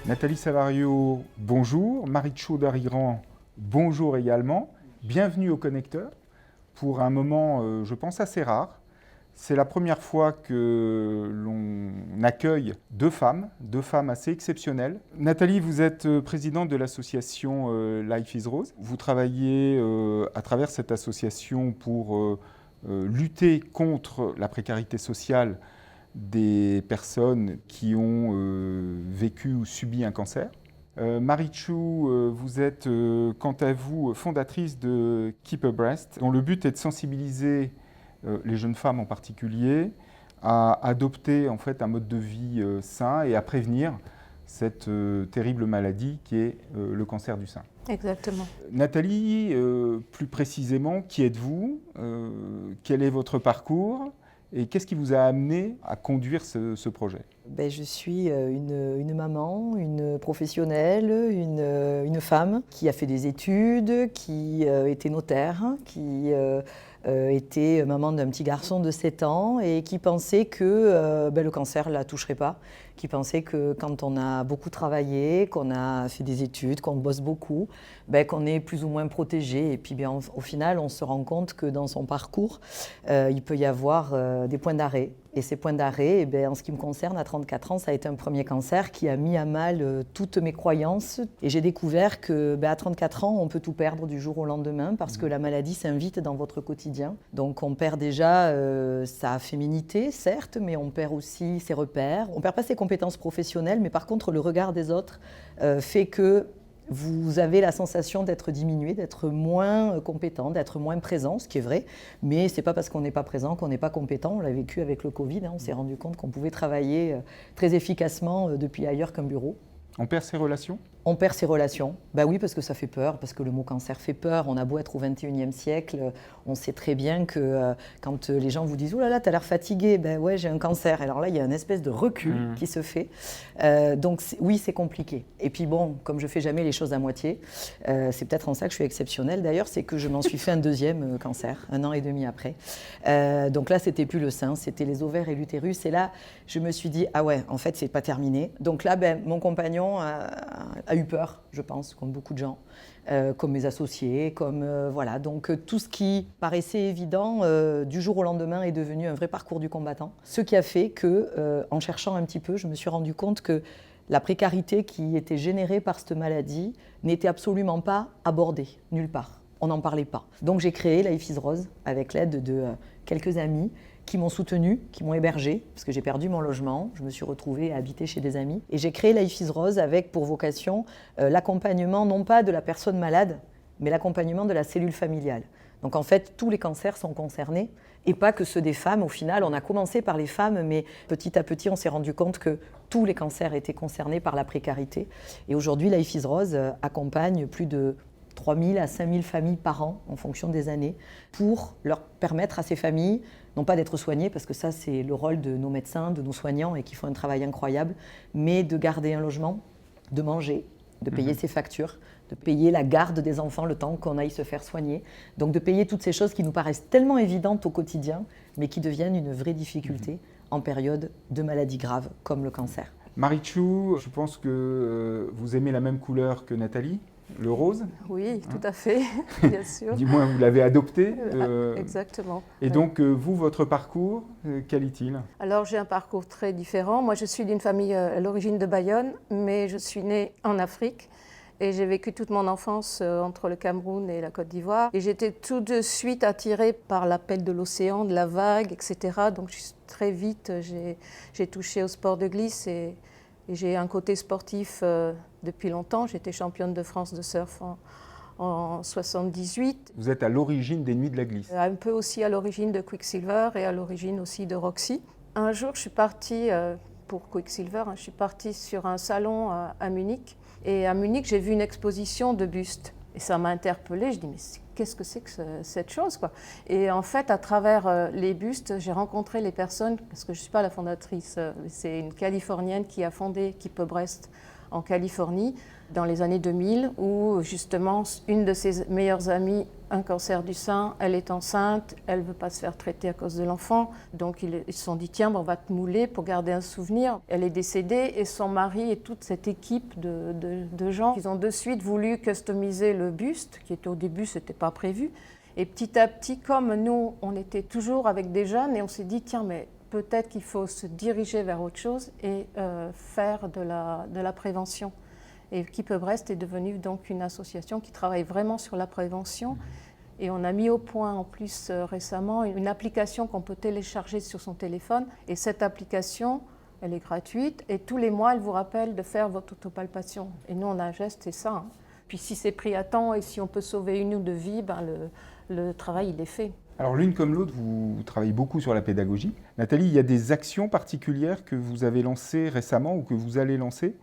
Nathalie Savario, bonjour. Marichou Dariran, bonjour également. Bienvenue au Connecteur pour un moment, je pense, assez rare. C'est la première fois que l'on accueille deux femmes assez exceptionnelles. Nathalie, vous êtes présidente de l'association Life is Rose. Vous travaillez à travers cette association pour lutter contre la précarité sociale des personnes qui ont vécu ou subi un cancer. Marichou, vous êtes quant à vous fondatrice de Keep a Breast, dont le but est de sensibiliser les jeunes femmes en particulier à adopter en fait un mode de vie sain et à prévenir cette terrible maladie qui est le cancer du sein. Exactement. Nathalie, plus précisément, qui êtes-vous? Quel est votre parcours? Et qu'est-ce qui vous a amené à conduire ce projet? Je suis une maman, une professionnelle, une femme qui a fait des études, qui était notaire, qui était maman d'un petit garçon de 7 ans et qui pensait que le cancer ne la toucherait pas, qui pensait que quand on a beaucoup travaillé, qu'on a fait des études, qu'on bosse beaucoup, qu'on est plus ou moins protégé. Et puis au final, on se rend compte que dans son parcours, il peut y avoir des points d'arrêt. Et ces points d'arrêt, en ce qui me concerne, à 34 ans, ça a été un premier cancer qui a mis à mal toutes mes croyances. Et j'ai découvert qu'à 34 ans, on peut tout perdre du jour au lendemain parce que la maladie s'invite dans votre quotidien. Donc on perd déjà sa féminité, certes, mais on perd aussi ses repères. On ne perd pas ses compétences professionnelles, mais par contre, le regard des autres fait que vous avez la sensation d'être diminué, d'être moins compétent, d'être moins présent, ce qui est vrai, mais ce n'est pas parce qu'on n'est pas présent qu'on n'est pas compétent. On l'a vécu avec le Covid, on s'est rendu compte qu'on pouvait travailler très efficacement depuis ailleurs qu'un bureau. On perd ses relations ? On perd ses relations. Oui, parce que ça fait peur, parce que le mot cancer fait peur. On a beau être au XXIe siècle, on sait très bien que quand les gens vous disent « Oh là là, t'as l'air fatigué », ouais, j'ai un cancer. Alors là, il y a une espèce de recul qui se fait. Donc oui, c'est compliqué. Et puis bon, comme je fais jamais les choses à moitié, c'est peut-être en ça que je suis exceptionnelle d'ailleurs, c'est que je m'en suis fait un deuxième cancer, 1 an et demi après. Donc là, c'était plus le sein, c'était les ovaires et l'utérus. Et là, je me suis dit « Ah ouais, en fait, c'est pas terminé ». Donc là, mon compagnon a eu peur, je pense, comme beaucoup de gens, comme mes associés, voilà. Donc tout ce qui paraissait évident du jour au lendemain est devenu un vrai parcours du combattant. Ce qui a fait que, en cherchant un petit peu, je me suis rendu compte que la précarité qui était générée par cette maladie n'était absolument pas abordée, nulle part. On n'en parlait pas. Donc j'ai créé Life is Rose avec l'aide de quelques amis qui m'ont soutenue, qui m'ont hébergée, parce que j'ai perdu mon logement, je me suis retrouvée à habiter chez des amis. Et j'ai créé Life is Rose avec pour vocation l'accompagnement, non pas de la personne malade, mais l'accompagnement de la cellule familiale. Donc en fait, tous les cancers sont concernés, et pas que ceux des femmes. Au final, on a commencé par les femmes, mais petit à petit, on s'est rendu compte que tous les cancers étaient concernés par la précarité. Et aujourd'hui, Life is Rose accompagne plus de 3 000 à 5 000 familles par an, en fonction des années, pour leur permettre à ces familles, non pas d'être soignées, parce que ça c'est le rôle de nos médecins, de nos soignants, et qui font un travail incroyable, mais de garder un logement, de manger, de payer ses factures, de payer la garde des enfants le temps qu'on aille se faire soigner. Donc de payer toutes ces choses qui nous paraissent tellement évidentes au quotidien, mais qui deviennent une vraie difficulté en période de maladies graves, comme le cancer. Marichou, je pense que vous aimez la même couleur que Nathalie, le rose. Oui, tout à fait, bien sûr. Du moins, vous l'avez adopté. Exactement. Et donc, vous, votre parcours, quel est-il? Alors, j'ai un parcours très différent. Moi, je suis d'une famille à l'origine de Bayonne, mais je suis née en Afrique. Et j'ai vécu toute mon enfance entre le Cameroun et la Côte d'Ivoire. Et j'étais tout de suite attirée par l'appel de l'océan, de la vague, etc. Donc, très vite, j'ai touché au sport de glisse et j'ai un côté sportif depuis longtemps. J'étais championne de France de surf en 78. Vous êtes à l'origine des Nuits de la Glisse. Un peu aussi à l'origine de Quicksilver et à l'origine aussi de Roxy. Un jour, je suis partie, pour Quicksilver, je suis partie sur un salon à Munich. Et à Munich, j'ai vu une exposition de bustes. Et ça m'a interpellée. Je dis, mais qu'est-ce que c'est que cette chose, quoi? Et en fait, à travers les bustes, j'ai rencontré les personnes, parce que je ne suis pas la fondatrice, c'est une Californienne qui a fondé Keep a Breast en Californie dans les années 2000, où justement une de ses meilleures amies un cancer du sein, elle est enceinte, elle ne veut pas se faire traiter à cause de l'enfant. Donc ils se sont dit, tiens, on va te mouler pour garder un souvenir. Elle est décédée et son mari et toute cette équipe de gens, ils ont de suite voulu customiser le buste, qui était au début, ce n'était pas prévu. Et petit à petit, comme nous, on était toujours avec des jeunes et on s'est dit, tiens, mais peut-être qu'il faut se diriger vers autre chose et faire de la prévention. Et Keep a Breast est devenue donc une association qui travaille vraiment sur la prévention. Et on a mis au point en plus récemment une application qu'on peut télécharger sur son téléphone. Et cette application, elle est gratuite et tous les mois, elle vous rappelle de faire votre autopalpation. Et nous, on a un geste, c'est ça. Puis si c'est pris à temps et si on peut sauver une ou deux vies, ben le travail, il est fait. Alors l'une comme l'autre, vous travaillez beaucoup sur la pédagogie. Nathalie, il y a des actions particulières que vous avez lancées récemment ou que vous allez lancer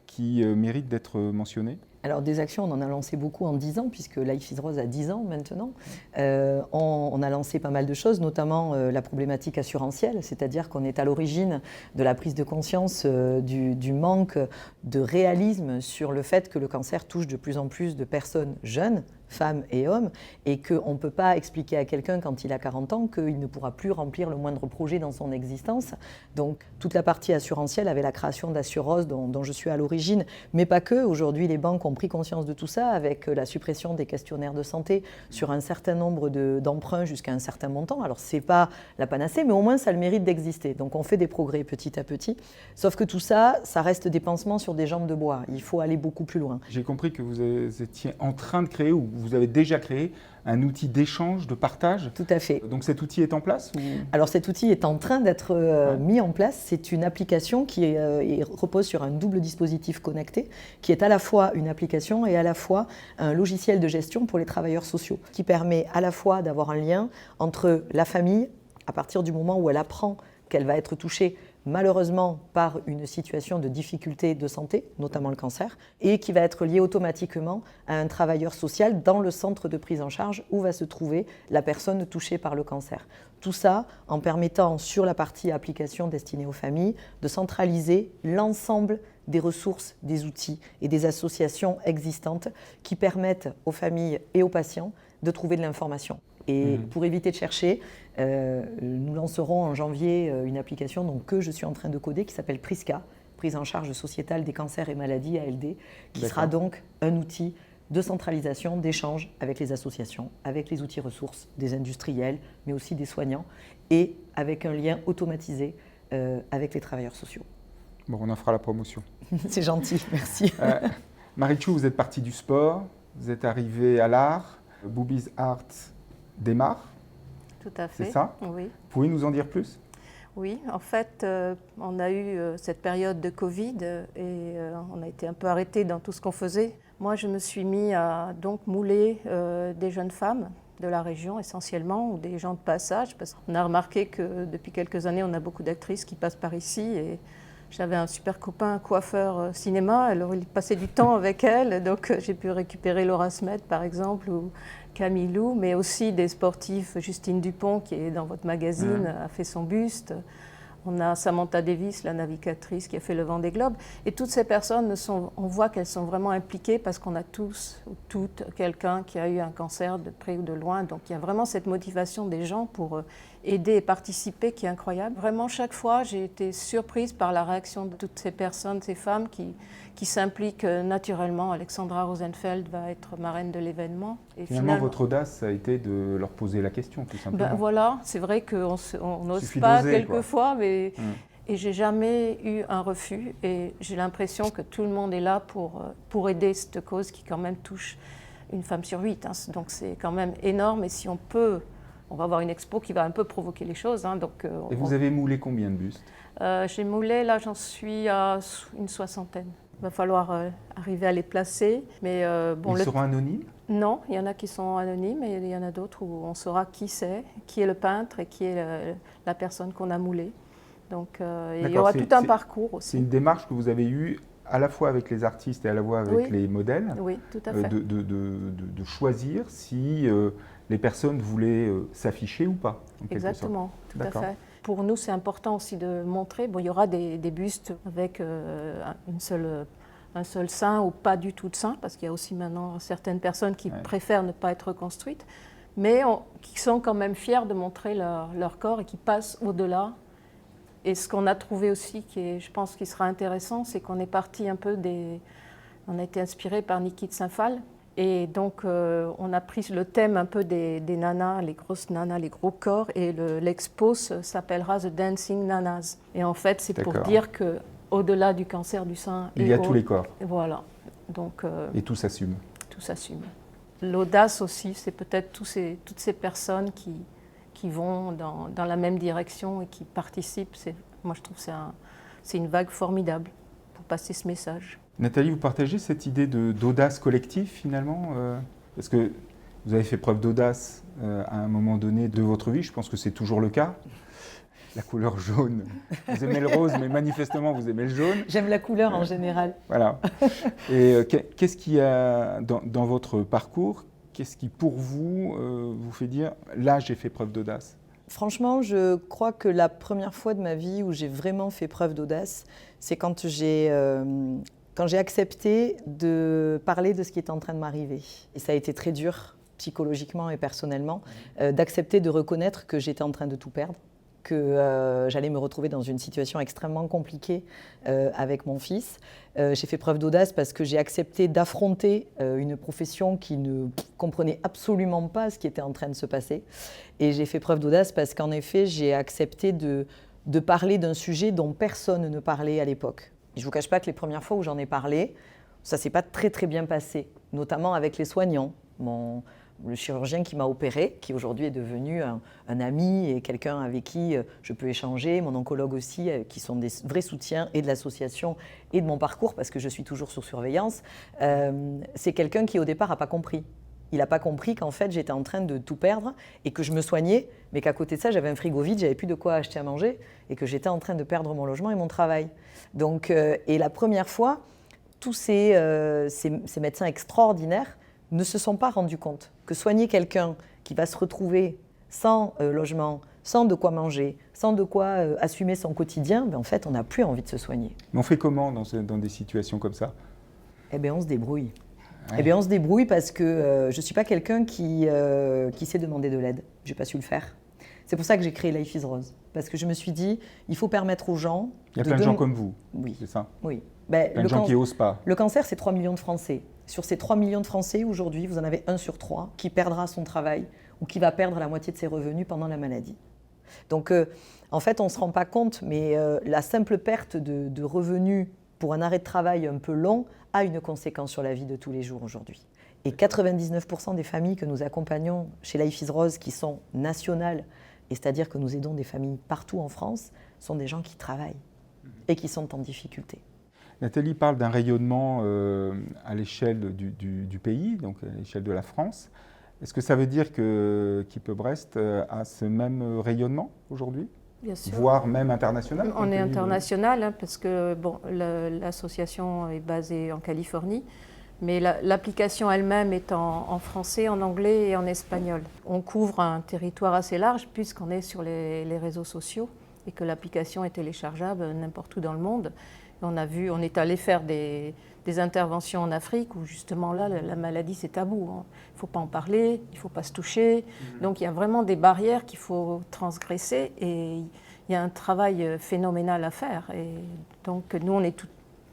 qui méritent d'être mentionnées? Alors des actions, on en a lancé beaucoup en 10 ans, puisque Life is Rose a 10 ans maintenant. On a lancé pas mal de choses, notamment la problématique assurantielle, c'est-à-dire qu'on est à l'origine de la prise de conscience du manque de réalisme sur le fait que le cancer touche de plus en plus de personnes jeunes, femmes et hommes, et qu'on ne peut pas expliquer à quelqu'un quand il a 40 ans qu'il ne pourra plus remplir le moindre projet dans son existence. Donc toute la partie assurantielle avec la création d'Assurose dont je suis à l'origine, mais pas que. Aujourd'hui, les banques ont pris conscience de tout ça avec la suppression des questionnaires de santé sur un certain nombre d'emprunts jusqu'à un certain montant. Alors ce n'est pas la panacée, mais au moins ça a le mérite d'exister. Donc on fait des progrès petit à petit. Sauf que tout ça, ça reste des pansements sur des jambes de bois. Il faut aller beaucoup plus loin. J'ai compris que vous étiez en train de créer, ou vous avez déjà créé, un outil d'échange, de partage. Tout à fait. Donc cet outil est en place ou... Alors cet outil est en train d'être mis en place. C'est une application qui repose sur un double dispositif connecté, qui est à la fois une application et à la fois un logiciel de gestion pour les travailleurs sociaux, qui permet à la fois d'avoir un lien entre la famille, à partir du moment où elle apprend qu'elle va être touchée malheureusement par une situation de difficulté de santé, notamment le cancer, et qui va être lié automatiquement à un travailleur social dans le centre de prise en charge où va se trouver la personne touchée par le cancer. Tout ça en permettant, sur la partie application destinée aux familles, de centraliser l'ensemble des ressources, des outils et des associations existantes qui permettent aux familles et aux patients de trouver de l'information. Et pour éviter de chercher, nous lancerons en janvier une application que je suis en train de coder qui s'appelle PRISCA, Prise en charge sociétale des cancers et maladies ALD, qui sera donc un outil de centralisation, d'échange avec les associations, avec les outils ressources des industriels, mais aussi des soignants, et avec un lien automatisé avec les travailleurs sociaux. Bon, on en fera la promotion. C'est gentil, merci. Marichou, vous êtes partie du sport, vous êtes arrivée à l'art, Boobies Art démarre. Tout à fait. C'est ça? Oui. Pouvez-vous nous en dire plus? Oui, en fait, on a eu cette période de Covid et on a été un peu arrêtés dans tout ce qu'on faisait. Moi, je me suis mis à donc mouler des jeunes femmes de la région essentiellement, ou des gens de passage, parce qu'on a remarqué que depuis quelques années, on a beaucoup d'actrices qui passent par ici et j'avais un super copain coiffeur cinéma, alors il passait du temps avec elle, donc j'ai pu récupérer Laura Smet par exemple, ou Camille Lou, mais aussi des sportifs, Justine Dupont qui est dans votre magazine, a fait son buste. On a Samantha Davis, la navigatrice, qui a fait le Vendée Globe. Et toutes ces personnes, on voit qu'elles sont vraiment impliquées parce qu'on a tous ou toutes quelqu'un qui a eu un cancer de près ou de loin. Donc il y a vraiment cette motivation des gens pour aider et participer qui est incroyable. Vraiment, chaque fois, j'ai été surprise par la réaction de toutes ces personnes, ces femmes qui s'impliquent naturellement. Alexandra Rosenfeld va être marraine de l'événement. Et finalement, votre audace a été de leur poser la question, tout simplement. Ben voilà, c'est vrai qu'on n'ose pas quelquefois, mais et j'ai jamais eu un refus. Et j'ai l'impression que tout le monde est là pour aider cette cause qui quand même touche une femme sur 8. Hein. Donc c'est quand même énorme. Et si on peut, on va avoir une expo qui va un peu provoquer les choses. Hein. Donc, et vous avez moulé combien de bustes? J'ai moulé, là j'en suis à une 60aine. Il va falloir arriver à les placer. Mais, ils seront anonymes? Non, il y en a qui sont anonymes et il y en a d'autres où on saura qui c'est, qui est le peintre et qui est la personne qu'on a moulée. Donc il y aura tout un parcours aussi. C'est une démarche que vous avez eue à la fois avec les artistes et à la fois avec les modèles. Oui, tout à fait. De choisir si les personnes voulaient s'afficher ou pas. Exactement, tout à fait. Pour nous, c'est important aussi de montrer, il y aura des bustes avec une seule un seul sein ou pas du tout de sein, parce qu'il y a aussi maintenant certaines personnes qui préfèrent ne pas être reconstruites, mais qui sont quand même fiers de montrer leur corps et qui passent au-delà. Et ce qu'on a trouvé aussi, je pense qui sera intéressant, c'est qu'on est parti un peu on a été inspiré par Niki de Saint-Phal. Et donc, on a pris le thème un peu des nanas, les grosses nanas, les gros corps, et l'expo s'appellera The Dancing Nanas. Et en fait, c'est pour dire qu'au-delà du cancer du sein... Il y a tous les corps. Voilà. Donc, et tout s'assume. Tout s'assume. L'audace aussi, c'est peut-être toutes ces personnes qui vont dans la même direction et qui participent. Moi, je trouve que c'est une vague formidable pour passer ce message. Nathalie, vous partagez cette idée d'audace collective finalement parce que vous avez fait preuve d'audace à un moment donné de votre vie, je pense que c'est toujours le cas. La couleur jaune, vous aimez le rose, mais manifestement vous aimez le jaune. J'aime la couleur en général. Voilà. Et qu'est-ce qui a, dans votre parcours, qu'est-ce qui pour vous vous fait dire « là j'ai fait preuve d'audace » ? Franchement, je crois que la première fois de ma vie où j'ai vraiment fait preuve d'audace, c'est quand j'ai accepté de parler de ce qui était en train de m'arriver. Et ça a été très dur, psychologiquement et personnellement, d'accepter de reconnaître que j'étais en train de tout perdre, que j'allais me retrouver dans une situation extrêmement compliquée avec mon fils. J'ai fait preuve d'audace parce que j'ai accepté d'affronter une profession qui ne comprenait absolument pas ce qui était en train de se passer. Et j'ai fait preuve d'audace parce qu'en effet, j'ai accepté de parler d'un sujet dont personne ne parlait à l'époque. Je ne vous cache pas que les premières fois où j'en ai parlé, ça ne s'est pas très très bien passé, notamment avec les soignants. Le chirurgien qui m'a opéré, qui aujourd'hui est devenu un ami et quelqu'un avec qui je peux échanger, mon oncologue aussi, qui sont des vrais soutiens et de l'association et de mon parcours, parce que je suis toujours sous surveillance, c'est quelqu'un qui au départ n'a pas compris. Il n'a pas compris qu'en fait j'étais en train de tout perdre et que je me soignais, mais qu'à côté de ça j'avais un frigo vide, j'avais plus de quoi acheter à manger et que j'étais en train de perdre mon logement et mon travail. Donc, et la première fois, tous ces médecins extraordinaires ne se sont pas rendus compte que soigner quelqu'un qui va se retrouver sans logement, sans de quoi manger, sans de quoi assumer son quotidien, ben en fait on n'a plus envie de se soigner. Mais on fait comment dans des situations comme ça ? Eh bien on se débrouille. Ouais. Eh bien, on se débrouille parce que je ne suis pas quelqu'un qui sait demander de l'aide. Je n'ai pas su le faire. C'est pour ça que j'ai créé Life is Rose. Parce que je me suis dit, il faut permettre aux gens... Il y a plein de gens comme vous, oui. C'est ça ? Oui. Plein de gens qui n'osent pas. Le cancer, c'est 3 millions de Français. Sur ces 3 millions de Français, aujourd'hui, vous en avez 1 sur 3 qui perdra son travail ou qui va perdre la moitié de ses revenus pendant la maladie. Donc, en fait, on ne se rend pas compte, mais la simple perte de revenus pour un arrêt de travail un peu long a une conséquence sur la vie de tous les jours aujourd'hui. Et 99% des familles que nous accompagnons chez Life is Rose, qui sont nationales, et c'est-à-dire que nous aidons des familles partout en France, sont des gens qui travaillent et qui sont en difficulté. Nathalie parle d'un rayonnement à l'échelle du pays, donc à l'échelle de la France. Est-ce que ça veut dire que Keep-A-Breast a ce même rayonnement aujourd'hui ? Bien sûr. Voire même international. On est international parce que bon, l'association est basée en Californie, mais l'application elle-même est en français, en anglais et en espagnol. On couvre un territoire assez large puisqu'on est sur les réseaux sociaux et que l'application est téléchargeable n'importe où dans le monde. On est allé faire des interventions en Afrique où justement là, la maladie c'est tabou. Il ne faut pas en parler, il ne faut pas se toucher. Donc il y a vraiment des barrières qu'il faut transgresser et il y a un travail phénoménal à faire. Et donc nous, on est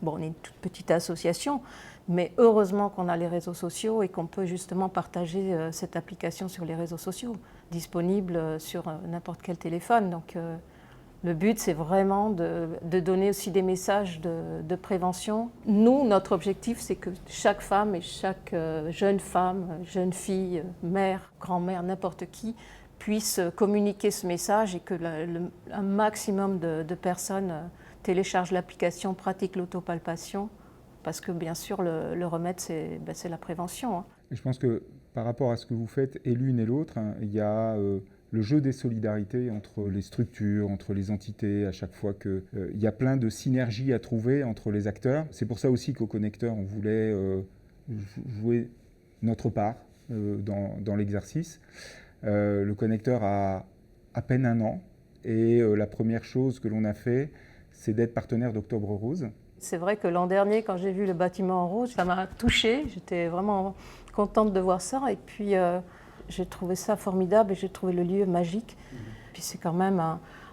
une toute petite association, mais heureusement qu'on a les réseaux sociaux et qu'on peut justement partager cette application sur les réseaux sociaux, disponible sur n'importe quel téléphone. Donc le but, c'est vraiment de donner aussi des messages de prévention. Nous, notre objectif, c'est que chaque femme et chaque jeune femme, jeune fille, mère, grand-mère, n'importe qui, puisse communiquer ce message et que un maximum de personnes téléchargent l'application, pratiquent l'autopalpation, parce que bien sûr, le remède, c'est la prévention. Hein. Et je pense que par rapport à ce que vous faites, et l'une et l'autre, il y a... le jeu des solidarités entre les structures, entre les entités, à chaque fois qu'il y a plein de synergies à trouver entre les acteurs. C'est pour ça aussi qu'au Connecteur, on voulait jouer notre part dans l'exercice. Le Connecteur a à peine 1 an et la première chose que l'on a fait, c'est d'être partenaire d'Octobre Rose. C'est vrai que l'an dernier, quand j'ai vu le bâtiment en rose, ça m'a touchée. J'étais vraiment contente de voir ça. Et puis, j'ai trouvé ça formidable et j'ai trouvé le lieu magique. Puis c'est quand même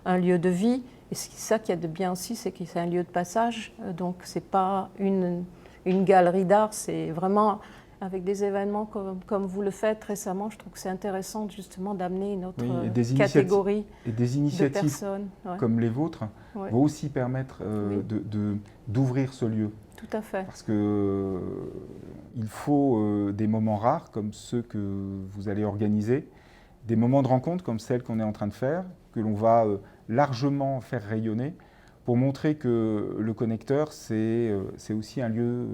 un lieu de vie. Et c'est ça qu'il y a de bien aussi, c'est que c'est un lieu de passage. Donc, c'est pas une galerie d'art, c'est vraiment avec des événements comme vous le faites récemment. Je trouve que c'est intéressant justement d'amener une autre catégorie et des de initiatives personnes. Ouais. comme les vôtres Ouais. vont aussi permettre d'ouvrir ce lieu. Tout à fait. Parce que il faut des moments rares comme ceux que vous allez organiser, des moments de rencontre comme celles qu'on est en train de faire, que l'on va largement faire rayonner pour montrer que le connecteur, c'est aussi un lieu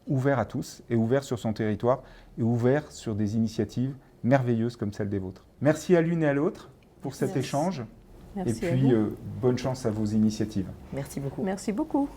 ouvert à tous et ouvert sur son territoire et ouvert sur des initiatives merveilleuses comme celle des vôtres. Merci à l'une et à l'autre pour cet échange. Merci et puis, bonne chance à vos initiatives. Merci beaucoup. Merci beaucoup.